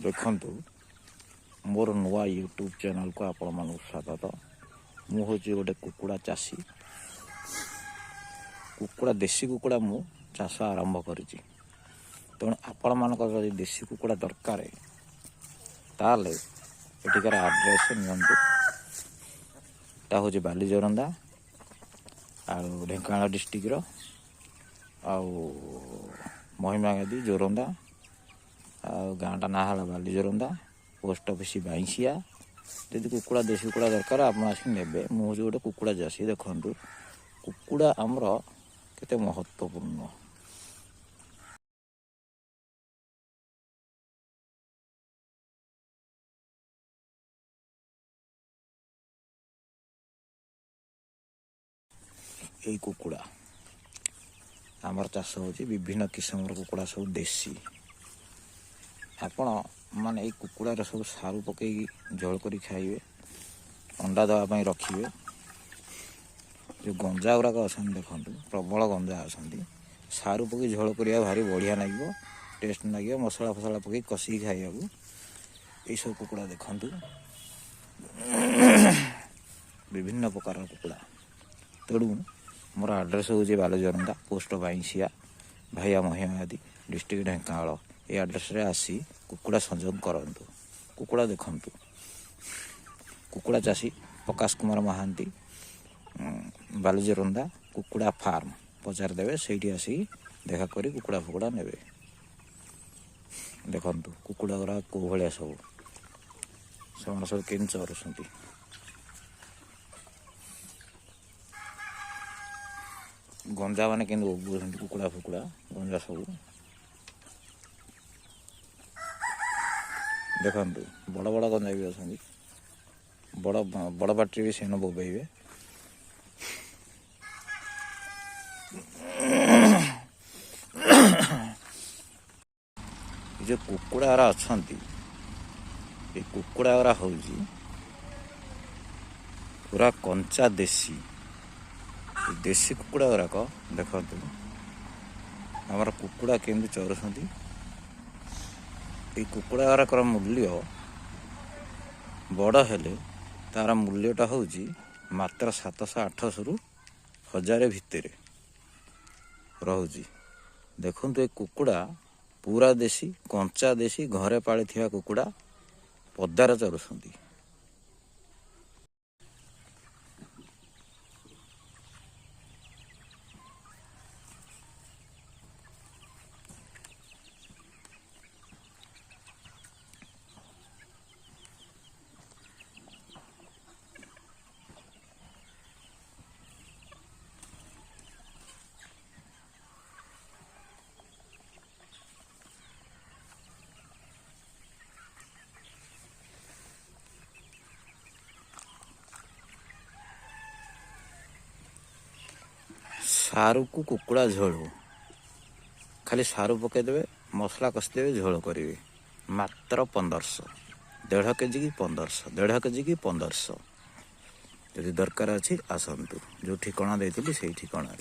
देखंतु मोर नुआ YouTube channel को आपण मानू स्वागत। मु हूँ गोटे कुकुड़ा चाषी। कुकुड़ा देशी कुकुड़ा मु चाष आरंभ करिछि। तेणु आपण मानक जदि देशी कुकुड़ा दरकार ताले एଠିକାର आड्रेस नियंतु। ता हूँ बाली जोरंदा ढेंकानाल डिस्ट्रिक्ट महिमागादी जोरंदा गाँटा ना है बाली जोरंदा पोस्ट ऑफिस बाईसिया। जदि कुकुड़ा देशी कुकुड़ा दरकार आप ने मुझे गोटे कुकुड़ा चाषी। देखु कुकुड़ा आमर केते महत्वपूर्ण। यही कुकुड़ा आमर चाष हो विभिन्न किस्म कुकुड़ा सब देशी। आपण माने ये कुकुड़ार सब सारू पकई झोल कर खाइबे, अंडा देवाई रखिए। जो गंजा गुराक अच्छा देखु प्रबल गंजा अच्छा सारू पकई झोल करा भारी बढ़िया लगे, टेस्ट लगे। मसला फसला पकई कषि खाइबा यही सब कुकुड़ा देखु विभिन्न प्रकार कुकुड़ा। तेणु मोर आड्रेस हूँ बालजरंदा पोस्ट बाईसिया भाइया महिमागादी डिस्ट्रिक्ट ढेंकानाल। ये आड्रेस रे आसी कुकुड़ा संजोग करंतु। कुकुड़ा देखंतु। कुकुड़ा चाषी प्रकाश कुमार महांती बालजरंदा कुकुड़ा फार्म पचार देवे से आसी देखा करी कुकुड़ा फुकुड़ा नेबे। देखंतु कुकुड़ा गुरा को भाया सब सब केन चरुछंती। गंजा माने केन उबुछंती कुकुड़ा फुकुड़ा गंजा सब देखंतु। बड़ बड़ गंजा भी अच्छा बड़ बड़ पार्टी भी सेन बोबेबे। जो कुकुड़ा अच्छा ये कुकुड़ा गुरा हूँ पूरा कंचा देशी। देशी कुकुड़ा गुराक देखंतु आमर कुकुड़ा केमती चरुछंती। ये कुकुड़ा गुराक मूल्य बड़ हेले तार मूल्यटा हूँ मात्र 700-800 रु 1000 भितर रोची। देखु ये कुकुड़ा पूरा देशी कंचा देशी घरे पाली कुकुड़ा पदार चरुछंती। सारू को कुकुड़ा झोल खाली सारू पकईदेवे मसला कषिदेवे झोल करेंगे मात्र 1500। 1.5 केजी की 1500 1.5 केजी की 1500। यदि दरकार अच्छी आसतु जो ठिकाना देती से ठिकाना।